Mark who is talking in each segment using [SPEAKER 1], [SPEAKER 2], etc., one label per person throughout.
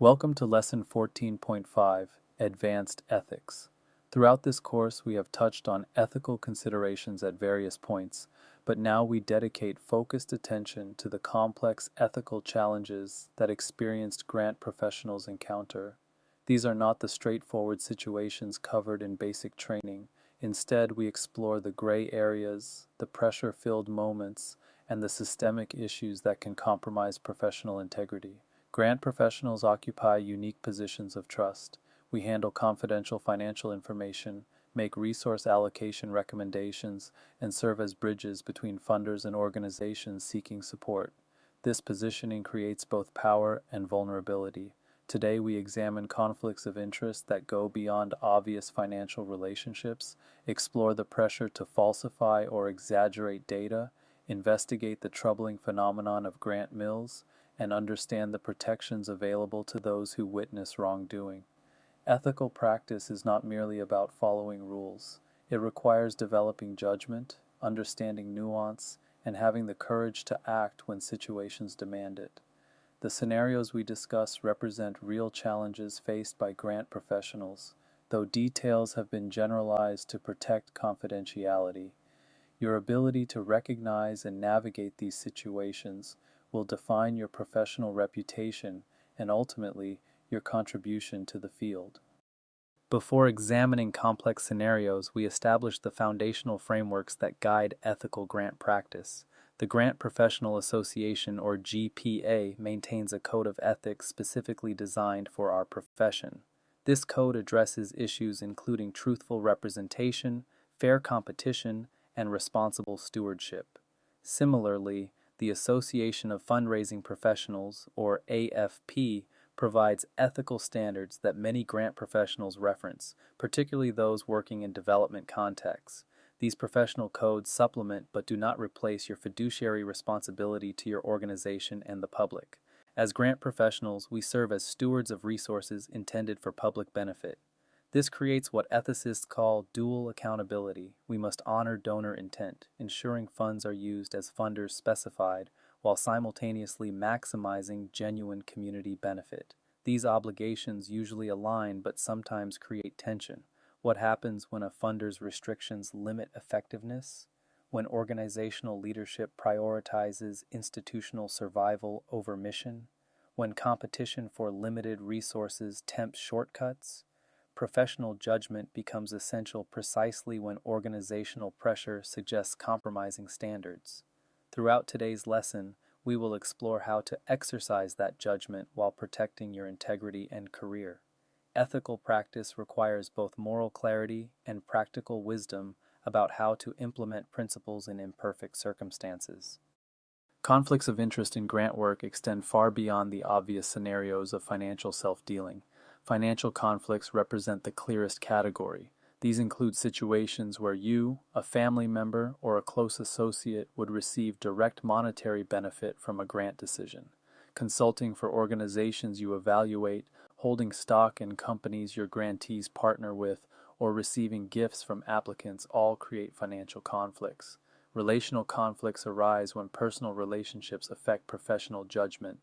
[SPEAKER 1] Welcome to Lesson 14.5, Advanced Ethics. Throughout this course, we have touched on ethical considerations at various points, but now we dedicate focused attention to the complex ethical challenges that experienced grant professionals encounter. These are not the straightforward situations covered in basic training. Instead, we explore the gray areas, the pressure-filled moments, and the systemic issues that can compromise professional integrity. Grant professionals occupy unique positions of trust. We handle confidential financial information, make resource allocation recommendations, and serve as bridges between funders and organizations seeking support. This positioning creates both power and vulnerability. Today, we examine conflicts of interest that go beyond obvious financial relationships, explore the pressure to falsify or exaggerate data, investigate the troubling phenomenon of grant mills, and understand the protections available to those who witness wrongdoing. Ethical practice is not merely about following rules. It requires developing judgment, understanding nuance, and having the courage to act when situations demand it. The scenarios we discuss represent real challenges faced by grant professionals, though details have been generalized to protect confidentiality. Your ability to recognize and navigate these situations will define your professional reputation and ultimately your contribution to the field. Before examining complex scenarios, we establish the foundational frameworks that guide ethical grant practice. The Grant Professional Association, or GPA, maintains a code of ethics specifically designed for our profession. This code addresses issues including truthful representation, fair competition, and responsible stewardship. Similarly, the Association of Fundraising Professionals, or AFP, provides ethical standards that many grant professionals reference, particularly those working in development contexts. These professional codes supplement but do not replace your fiduciary responsibility to your organization and the public. As grant professionals, we serve as stewards of resources intended for public benefit. This creates what ethicists call dual accountability. We must honor donor intent, ensuring funds are used as funders specified, while simultaneously maximizing genuine community benefit. These obligations usually align but sometimes create tension. What happens when a funder's restrictions limit effectiveness? When organizational leadership prioritizes institutional survival over mission? When competition for limited resources tempts shortcuts? Professional judgment becomes essential precisely when organizational pressure suggests compromising standards. Throughout today's lesson, we will explore how to exercise that judgment while protecting your integrity and career. Ethical practice requires both moral clarity and practical wisdom about how to implement principles in imperfect circumstances. Conflicts of interest in grant work extend far beyond the obvious scenarios of financial self-dealing. Financial conflicts represent the clearest category. These include situations where you, a family member, or a close associate would receive direct monetary benefit from a grant decision. Consulting for organizations you evaluate, holding stock in companies your grantees partner with, or receiving gifts from applicants all create financial conflicts. Relational conflicts arise when personal relationships affect professional judgment.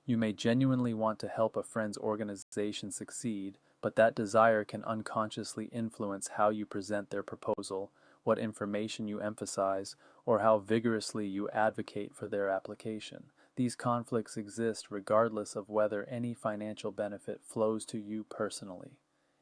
[SPEAKER 1] You may genuinely want to help a friend's organization succeed, but that desire can unconsciously influence how you present their proposal, what information you emphasize, or how vigorously you advocate for their application. These conflicts exist regardless of whether any financial benefit flows to you personally.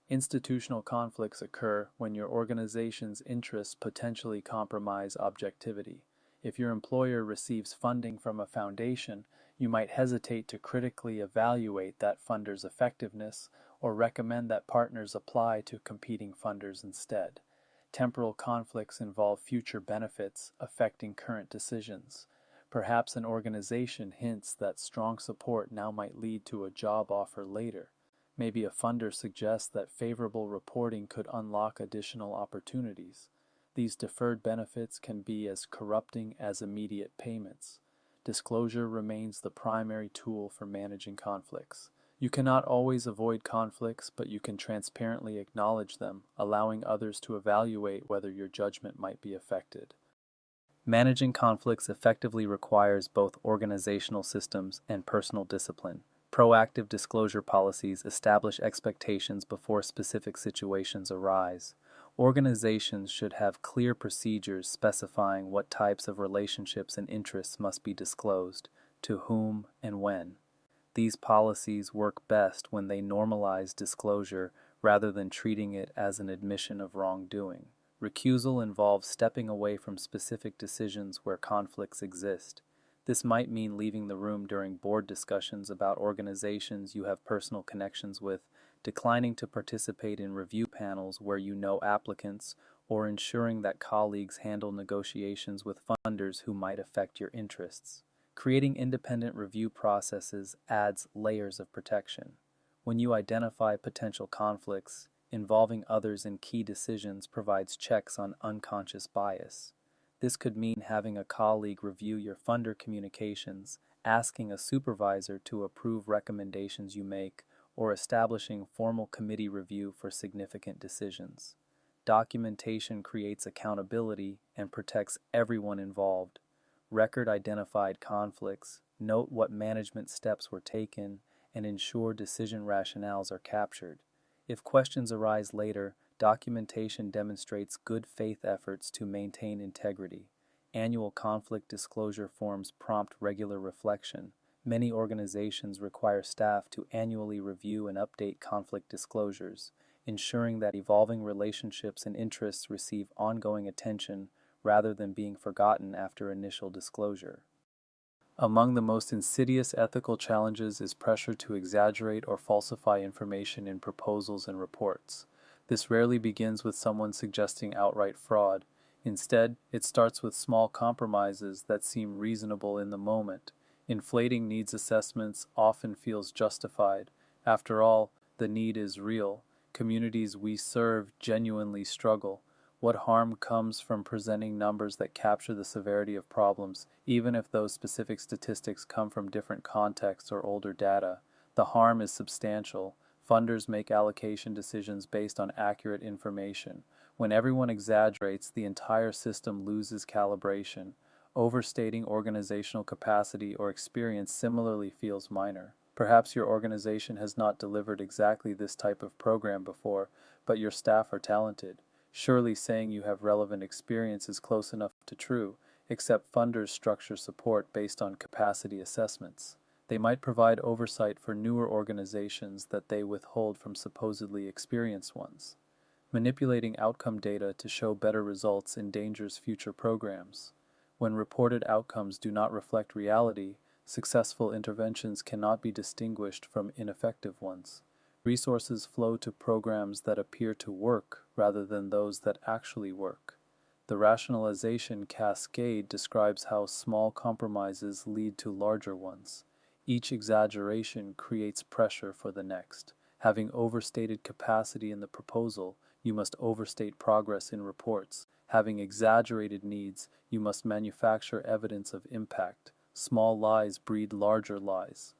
[SPEAKER 1] Institutional conflicts occur when your organization's interests potentially compromise objectivity. If your employer receives funding from a foundation, you might hesitate to critically evaluate that funder's effectiveness or recommend that partners apply to competing funders instead. Temporal conflicts involve future benefits affecting current decisions. Perhaps an organization hints that strong support now might lead to a job offer later. Maybe a funder suggests that favorable reporting could unlock additional opportunities. These deferred benefits can be as corrupting as immediate payments. Disclosure remains the primary tool for managing conflicts. You cannot always avoid conflicts, but you can transparently acknowledge them, allowing others to evaluate whether your judgment might be affected. Managing conflicts effectively requires both organizational systems and personal discipline. Proactive disclosure policies establish expectations before specific situations arise. Organizations should have clear procedures specifying what types of relationships and interests must be disclosed, to whom, and when. These policies work best when they normalize disclosure rather than treating it as an admission of wrongdoing. Recusal involves stepping away from specific decisions where conflicts exist. This might mean leaving the room during board discussions about organizations you have personal connections with, declining to participate in review panels where you know applicants, or ensuring that colleagues handle negotiations with funders who might affect your interests. Creating independent review processes adds layers of protection. When you identify potential conflicts, involving others in key decisions provides checks on unconscious bias. This could mean having a colleague review your funder communications, asking a supervisor to approve recommendations you make, or establishing formal committee review for significant decisions. Documentation creates accountability and protects everyone involved. Record identified conflicts, note what management steps were taken, and ensure decision rationales are captured. If questions arise later, documentation demonstrates good faith efforts to maintain integrity. Annual conflict disclosure forms prompt regular reflection. Many organizations require staff to annually review and update conflict disclosures, ensuring that evolving relationships and interests receive ongoing attention rather than being forgotten after initial disclosure. Among the most insidious ethical challenges is pressure to exaggerate or falsify information in proposals and reports. This rarely begins with someone suggesting outright fraud. Instead, it starts with small compromises that seem reasonable in the moment. Inflating needs assessments often feels justified. After all, the need is real. Communities we serve genuinely struggle. What harm comes from presenting numbers that capture the severity of problems, even if those specific statistics come from different contexts or older data? The harm is substantial. Funders make allocation decisions based on accurate information. When everyone exaggerates, the entire system loses calibration. Overstating organizational capacity or experience similarly feels minor. Perhaps your organization has not delivered exactly this type of program before, but your staff are talented. Surely saying you have relevant experience is close enough to true, except funders structure support based on capacity assessments. They might provide oversight for newer organizations that they withhold from supposedly experienced ones. Manipulating outcome data to show better results endangers future programs. When reported outcomes do not reflect reality, successful interventions cannot be distinguished from ineffective ones. Resources flow to programs that appear to work rather than those that actually work. The rationalization cascade describes how small compromises lead to larger ones. Each exaggeration creates pressure for the next. Having overstated capacity in the proposal, you must overstate progress in reports. Having exaggerated needs, you must manufacture evidence of impact. Small lies breed larger lies.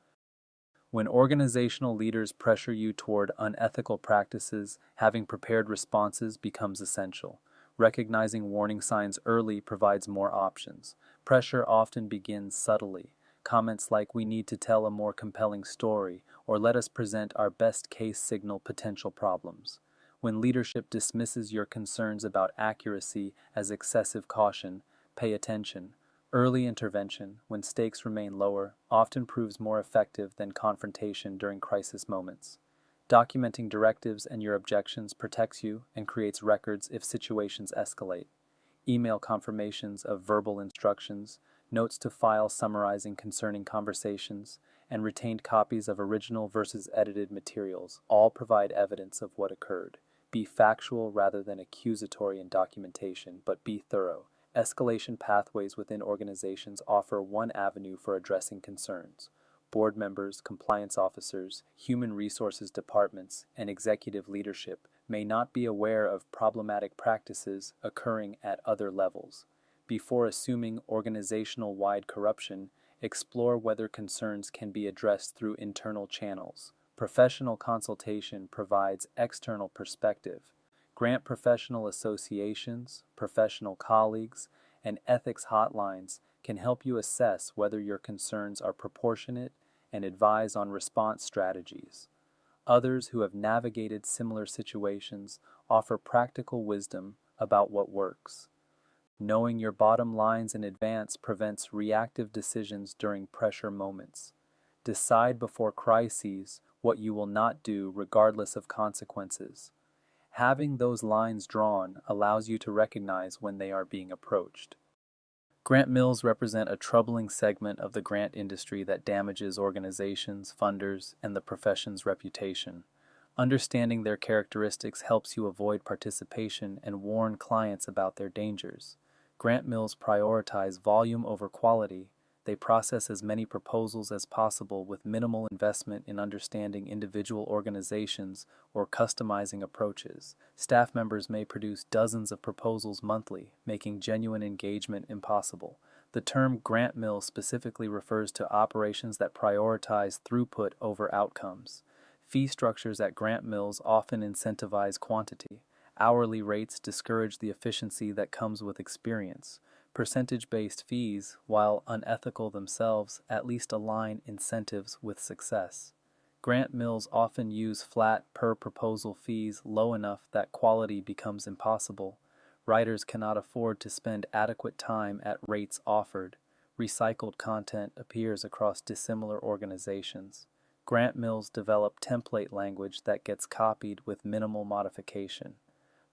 [SPEAKER 1] When organizational leaders pressure you toward unethical practices, having prepared responses becomes essential. Recognizing warning signs early provides more options. Pressure often begins subtly. Comments like "we need to tell a more compelling story" or "let us present our best case" signal potential problems. When leadership dismisses your concerns about accuracy as excessive caution, pay attention. Early intervention, when stakes remain lower, often proves more effective than confrontation during crisis moments. Documenting directives and your objections protects you and creates records if situations escalate. Email confirmations of verbal instructions, notes to file summarizing concerning conversations, and retained copies of original versus edited materials all provide evidence of what occurred. Be factual rather than accusatory in documentation, but be thorough. Escalation pathways within organizations offer one avenue for addressing concerns. Board members, compliance officers, human resources departments, and executive leadership may not be aware of problematic practices occurring at other levels. Before assuming organizational-wide corruption, explore whether concerns can be addressed through internal channels. Professional consultation provides external perspective. Grant professional associations, professional colleagues, and ethics hotlines can help you assess whether your concerns are proportionate and advise on response strategies. Others who have navigated similar situations offer practical wisdom about what works. Knowing your bottom lines in advance prevents reactive decisions during pressure moments. Decide before crises what you will not do regardless of consequences. Having those lines drawn allows you to recognize when they are being approached. Grant mills represent a troubling segment of the grant industry that damages organizations, funders, and the profession's reputation. Understanding their characteristics helps you avoid participation and warn clients about their dangers. Grant mills prioritize volume over quality. They process as many proposals as possible with minimal investment in understanding individual organizations or customizing approaches. Staff members may produce dozens of proposals monthly, making genuine engagement impossible. The term grant mill specifically refers to operations that prioritize throughput over outcomes. Fee structures at grant mills often incentivize quantity. Hourly rates discourage the efficiency that comes with experience. Percentage-based fees, while unethical themselves, at least align incentives with success. Grant mills often use flat per-proposal fees low enough that quality becomes impossible. Writers cannot afford to spend adequate time at rates offered. Recycled content appears across dissimilar organizations. Grant mills develop template language that gets copied with minimal modification.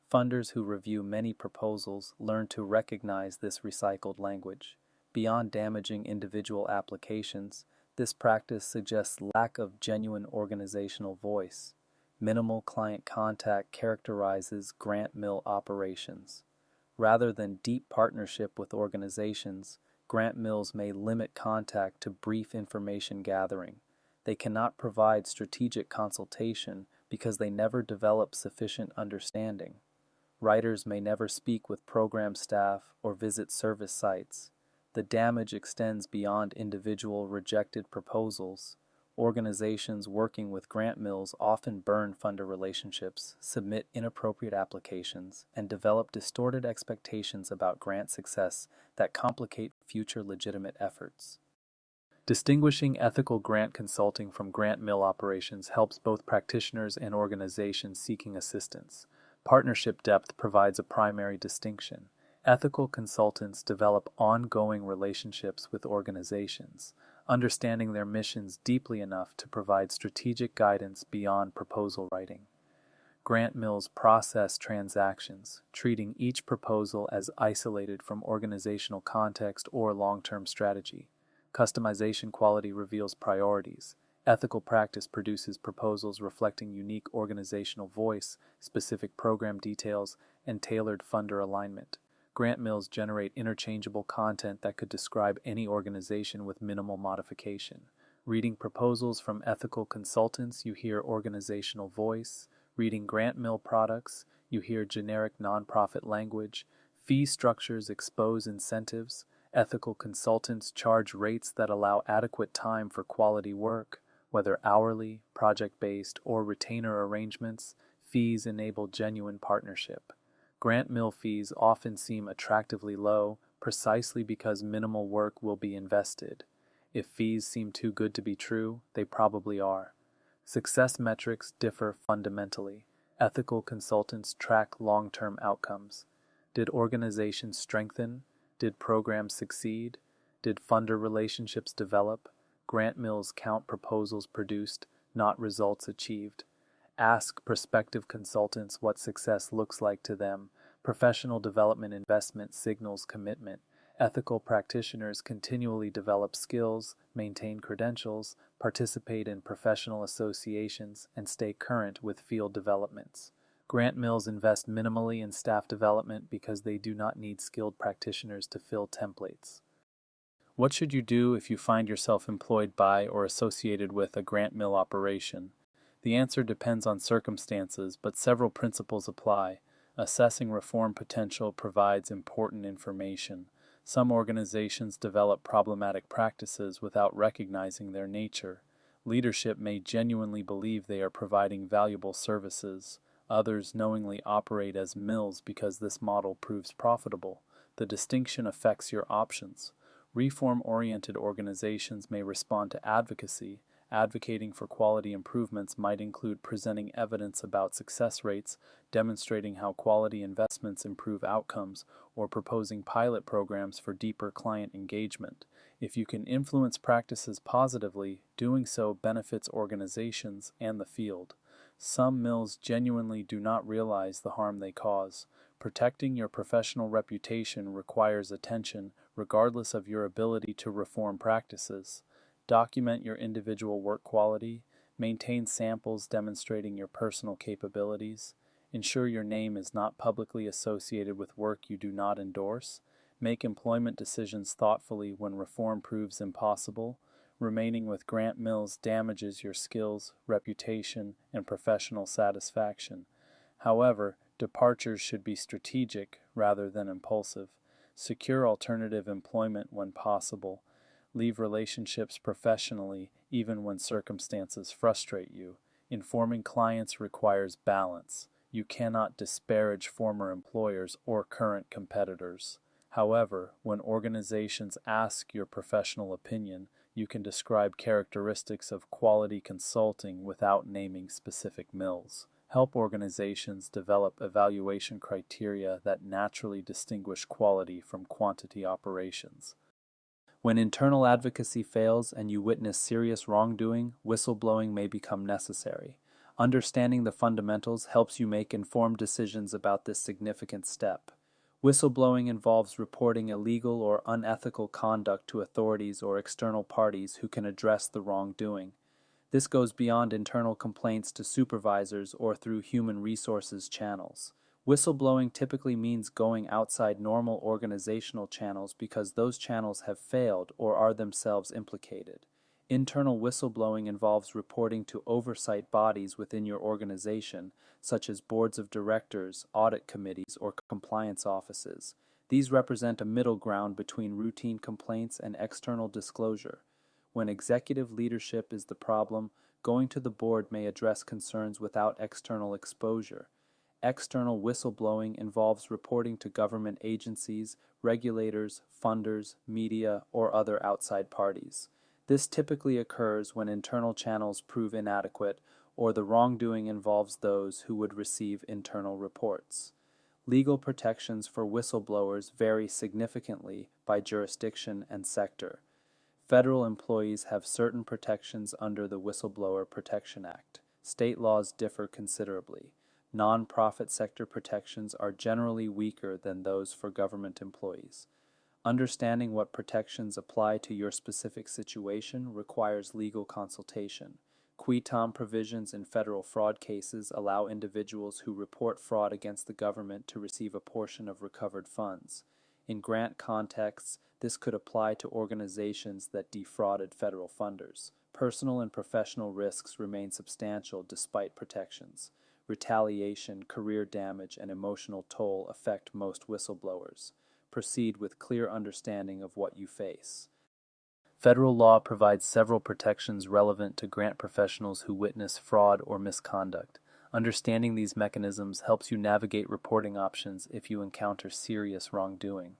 [SPEAKER 1] Funders who review many proposals learn to recognize this recycled language. Beyond damaging individual applications, this practice suggests lack of genuine organizational voice. Minimal client contact characterizes grant mill operations. Rather than deep partnership with organizations, grant mills may limit contact to brief information gathering. They cannot provide strategic consultation because they never develop sufficient understanding. Writers may never speak with program staff or visit service sites. The damage extends beyond individual rejected proposals. Organizations working with grant mills often burn funder relationships, submit inappropriate applications, and develop distorted expectations about grant success that complicate future legitimate efforts. Distinguishing ethical grant consulting from grant mill operations helps both practitioners and organizations seeking assistance. Partnership depth provides a primary distinction. Ethical consultants develop ongoing relationships with organizations, understanding their missions deeply enough to provide strategic guidance beyond proposal writing. Grant mills process transactions, treating each proposal as isolated from organizational context or long-term strategy. Customization quality reveals priorities. Ethical practice produces proposals reflecting unique organizational voice, specific program details, and tailored funder alignment. Grant mills generate interchangeable content that could describe any organization with minimal modification. Reading proposals from ethical consultants, you hear organizational voice. Reading grant mill products, you hear generic nonprofit language. Fee structures expose incentives. Ethical consultants charge rates that allow adequate time for quality work. Whether hourly, project-based, or retainer arrangements, fees enable genuine partnership. Grant mill fees often seem attractively low precisely because minimal work will be invested. If fees seem too good to be true, they probably are. Success metrics differ fundamentally. Ethical consultants track long-term outcomes. Did organizations strengthen? Did programs succeed? Did funder relationships develop? Grant mills count proposals produced, not results achieved. Ask prospective consultants what success looks like to them. Professional development investment signals commitment. Ethical practitioners continually develop skills, maintain credentials, participate in professional associations, and stay current with field developments. Grant mills invest minimally in staff development because they do not need skilled practitioners to fill templates. What should you do if you find yourself employed by or associated with a grant mill operation? The answer depends on circumstances, but several principles apply. Assessing reform potential provides important information. Some organizations develop problematic practices without recognizing their nature. Leadership may genuinely believe they are providing valuable services. Others knowingly operate as mills because this model proves profitable. The distinction affects your options. Reform-oriented organizations may respond to advocacy, Advocating for quality improvements might include presenting evidence about success rates, demonstrating how quality investments improve outcomes, or proposing pilot programs for deeper client engagement. If you can influence practices positively, doing so benefits organizations and the field. Some mills genuinely do not realize the harm they cause. Protecting your professional reputation requires attention, regardless of your ability to reform practices. Document your individual work quality, maintain samples demonstrating your personal capabilities, ensure your name is not publicly associated with work you do not endorse, make employment decisions thoughtfully when reform proves impossible. Remaining with Grant Mills damages your skills, reputation, and professional satisfaction. However, departures should be strategic rather than impulsive. Secure alternative employment when possible. Leave relationships professionally even when circumstances frustrate you. Informing clients requires balance. You cannot disparage former employers or current competitors. However, when organizations ask your professional opinion, you can describe characteristics of quality consulting without naming specific mills. Help organizations develop evaluation criteria that naturally distinguish quality from quantity operations. When internal advocacy fails and you witness serious wrongdoing, whistleblowing may become necessary. Understanding the fundamentals helps you make informed decisions about this significant step. Whistleblowing involves reporting illegal or unethical conduct to authorities or external parties who can address the wrongdoing. This goes beyond internal complaints to supervisors or through human resources channels. Whistleblowing typically means going outside normal organizational channels because those channels have failed or are themselves implicated. Internal whistleblowing involves reporting to oversight bodies within your organization, such as boards of directors, audit committees, or compliance offices. These represent a middle ground between routine complaints and external disclosure. When executive leadership is the problem, going to the board may address concerns without external exposure. External whistleblowing involves reporting to government agencies, regulators, funders, media, or other outside parties. This typically occurs when internal channels prove inadequate or the wrongdoing involves those who would receive internal reports. Legal protections for whistleblowers vary significantly by jurisdiction and sector. Federal employees have certain protections under the Whistleblower Protection Act. State laws differ considerably. Non-profit sector protections are generally weaker than those for government employees. Understanding what protections apply to your specific situation requires legal consultation. Qui tam provisions in federal fraud cases allow individuals who report fraud against the government to receive a portion of recovered funds. In grant contexts, this could apply to organizations that defrauded federal funders. Personal and professional risks remain substantial despite protections. Retaliation, career damage, and emotional toll affect most whistleblowers. Proceed with clear understanding of what you face. Federal law provides several protections relevant to grant professionals who witness fraud or misconduct. Understanding these mechanisms helps you navigate reporting options if you encounter serious wrongdoing.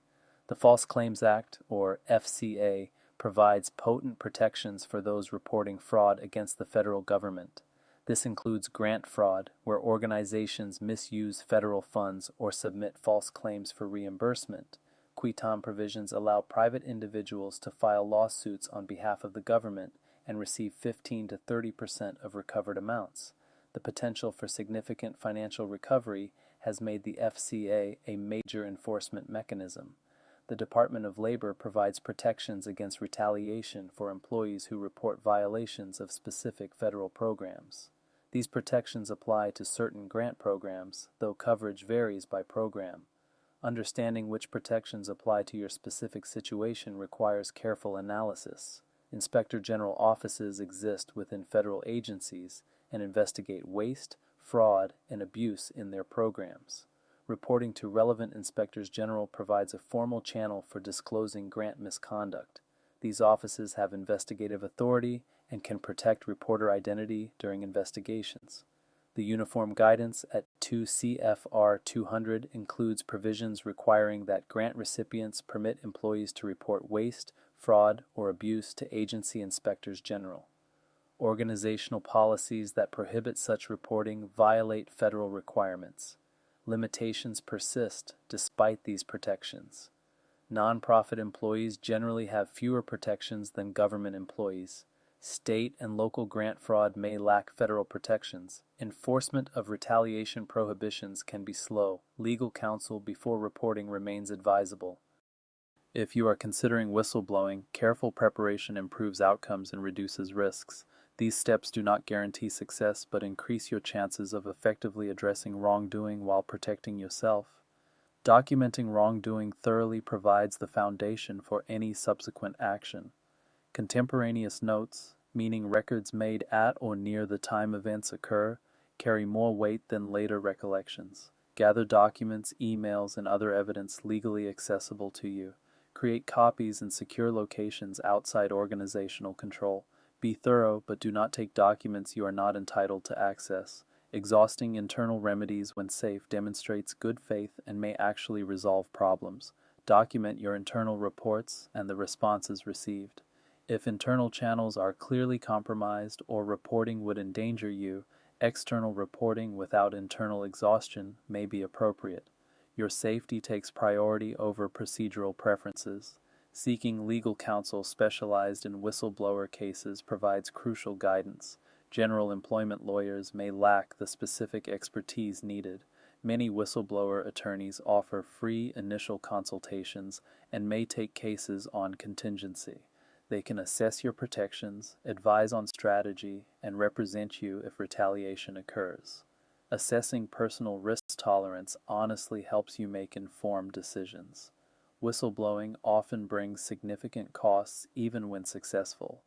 [SPEAKER 1] The False Claims Act, or FCA, provides potent protections for those reporting fraud against the federal government. This includes grant fraud, where organizations misuse federal funds or submit false claims for reimbursement. Qui tam provisions allow private individuals to file lawsuits on behalf of the government and receive 15 to 30% of recovered amounts. The potential for significant financial recovery has made the FCA a major enforcement mechanism. The Department of Labor provides protections against retaliation for employees who report violations of specific federal programs. These protections apply to certain grant programs, though coverage varies by program. Understanding which protections apply to your specific situation requires careful analysis. Inspector General offices exist within federal agencies and investigate waste, fraud, and abuse in their programs. Reporting to relevant inspectors general provides a formal channel for disclosing grant misconduct. These offices have investigative authority and can protect reporter identity during investigations. The Uniform Guidance at 2 CFR 200 includes provisions requiring that grant recipients permit employees to report waste, fraud, or abuse to agency inspectors general. Organizational policies that prohibit such reporting violate federal requirements. Limitations persist despite these protections. Nonprofit employees generally have fewer protections than government employees. State and local grant fraud may lack federal protections. Enforcement of retaliation prohibitions can be slow. Legal counsel before reporting remains advisable. If you are considering whistleblowing, careful preparation improves outcomes and reduces risks. These steps do not guarantee success, but increase your chances of effectively addressing wrongdoing while protecting yourself. Documenting wrongdoing thoroughly provides the foundation for any subsequent action. Contemporaneous notes, meaning records made at or near the time events occur, carry more weight than later recollections. Gather documents, emails, and other evidence legally accessible to you. Create copies in secure locations outside organizational control. Be thorough, but do not take documents you are not entitled to access. Exhausting internal remedies when safe demonstrates good faith and may actually resolve problems. Document your internal reports and the responses received. If internal channels are clearly compromised or reporting would endanger you, external reporting without internal exhaustion may be appropriate. Your safety takes priority over procedural preferences. Seeking legal counsel specialized in whistleblower cases provides crucial guidance. General employment lawyers may lack the specific expertise needed. Many whistleblower attorneys offer free initial consultations and may take cases on contingency. They can assess your protections, advise on strategy, and represent you if retaliation occurs. Assessing personal risk tolerance honestly helps you make informed decisions. Whistleblowing often brings significant costs even when successful.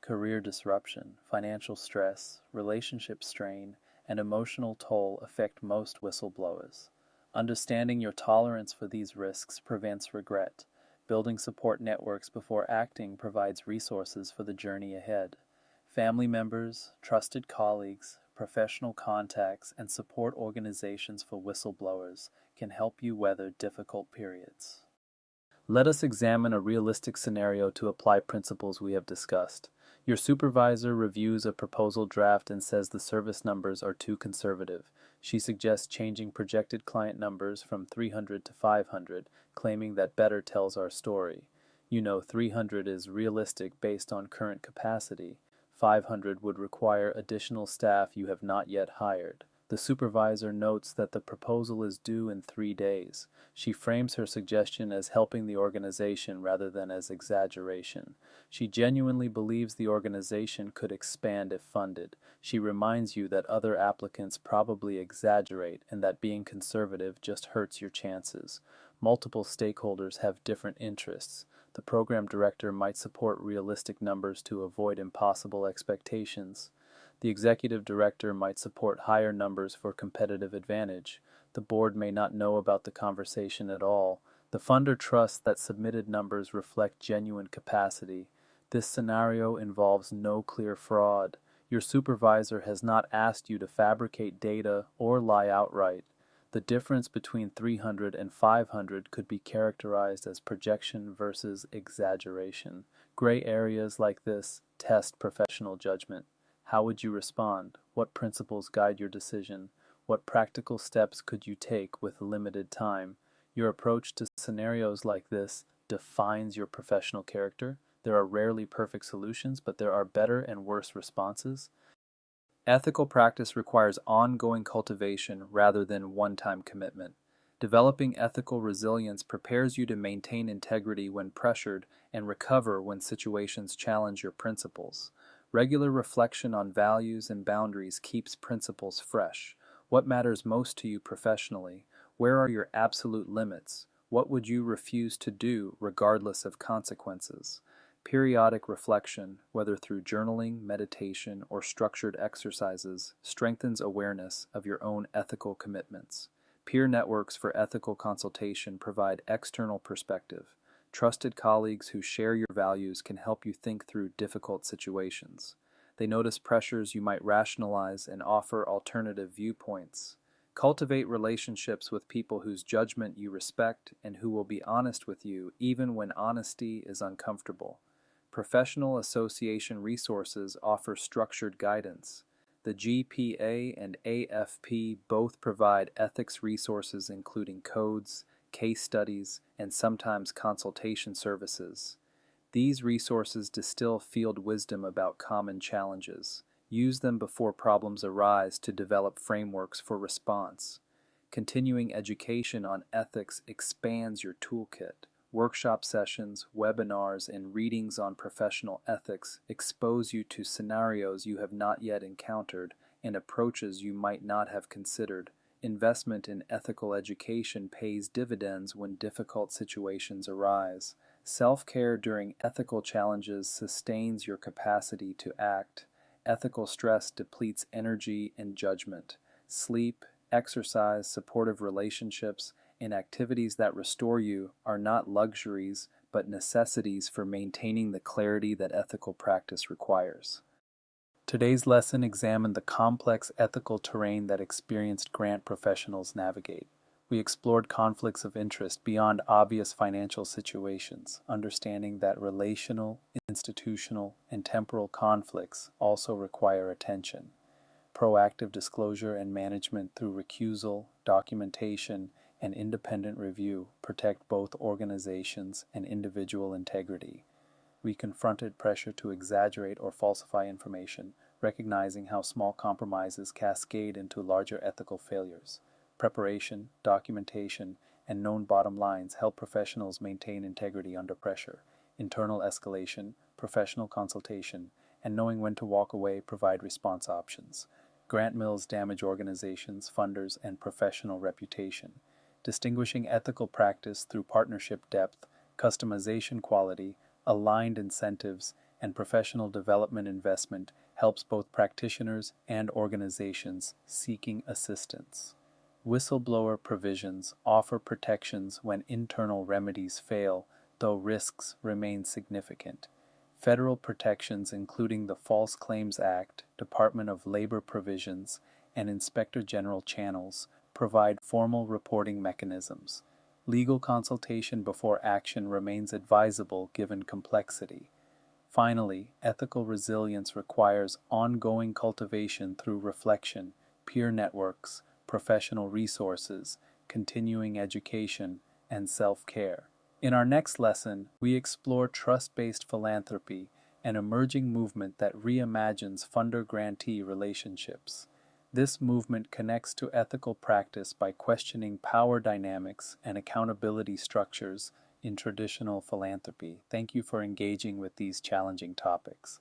[SPEAKER 1] Career disruption, financial stress, relationship strain, and emotional toll affect most whistleblowers. Understanding your tolerance for these risks prevents regret. Building support networks before acting provides resources for the journey ahead. Family members, trusted colleagues, professional contacts, and support organizations for whistleblowers can help you weather difficult periods. Let us examine a realistic scenario to apply principles we have discussed. Your supervisor reviews a proposal draft and says the service numbers are too conservative. She suggests changing projected client numbers from 300 to 500, claiming that better tells our story. You know 300 is realistic based on current capacity. 500 would require additional staff you have not yet hired. The supervisor notes that the proposal is due in 3 days. She frames her suggestion as helping the organization rather than as exaggeration. She genuinely believes the organization could expand if funded. She reminds you that other applicants probably exaggerate and that being conservative just hurts your chances. Multiple stakeholders have different interests. The program director might support realistic numbers to avoid impossible expectations. The executive director might support higher numbers for competitive advantage. The board may not know about the conversation at all. The funder trusts that submitted numbers reflect genuine capacity. This scenario involves no clear fraud. Your supervisor has not asked you to fabricate data or lie outright. The difference between 300 and 500 could be characterized as projection versus exaggeration. Gray areas like this test professional judgment. How would you respond? What principles guide your decision? What practical steps could you take with limited time? Your approach to scenarios like this defines your professional character. There are rarely perfect solutions, but there are better and worse responses. Ethical practice requires ongoing cultivation rather than one-time commitment. Developing ethical resilience prepares you to maintain integrity when pressured and recover when situations challenge your principles. Regular reflection on values and boundaries keeps principles fresh. What matters most to you professionally? Where are your absolute limits? What would you refuse to do regardless of consequences? Periodic reflection, whether through journaling, meditation, or structured exercises, strengthens awareness of your own ethical commitments. Peer networks for ethical consultation provide external perspective. Trusted colleagues who share your values can help you think through difficult situations. They notice pressures you might rationalize and offer alternative viewpoints. Cultivate relationships with people whose judgment you respect and who will be honest with you even when honesty is uncomfortable. Professional association resources offer structured guidance. The GPA and AFP both provide ethics resources including codes, case studies, and sometimes consultation services. These resources distill field wisdom about common challenges. Use them before problems arise to develop frameworks for response. Continuing education on ethics expands your toolkit. Workshop sessions, webinars, and readings on professional ethics expose you to scenarios you have not yet encountered and approaches you might not have considered. Investment in ethical education pays dividends when difficult situations arise. Self-care during ethical challenges sustains your capacity to act. Ethical stress depletes energy and judgment. Sleep, exercise, supportive relationships, and activities that restore you are not luxuries but necessities for maintaining the clarity that ethical practice requires. Today's lesson examined the complex ethical terrain that experienced grant professionals navigate. We explored conflicts of interest beyond obvious financial situations, understanding that relational, institutional, and temporal conflicts also require attention. Proactive disclosure and management through recusal, documentation, and independent review protect both organizations and individual integrity. We confronted pressure to exaggerate or falsify information, recognizing how small compromises cascade into larger ethical failures. Preparation, documentation, and known bottom lines help professionals maintain integrity under pressure. Internal escalation, professional consultation, and knowing when to walk away provide response options. Grant mills damage organizations, funders, and professional reputation. Distinguishing ethical practice through partnership depth, customization quality, aligned incentives, and professional development investment helps both practitioners and organizations seeking assistance. Whistleblower provisions offer protections when internal remedies fail, though risks remain significant. Federal protections, including the False Claims Act, Department of Labor provisions, and Inspector General channels, provide formal reporting mechanisms. Legal consultation before action remains advisable given complexity. Finally, ethical resilience requires ongoing cultivation through reflection, peer networks, professional resources, continuing education, and self-care. In our next lesson, we explore trust-based philanthropy, an emerging movement that reimagines funder-grantee relationships. This movement connects to ethical practice by questioning power dynamics and accountability structures in traditional philanthropy. Thank you for engaging with these challenging topics.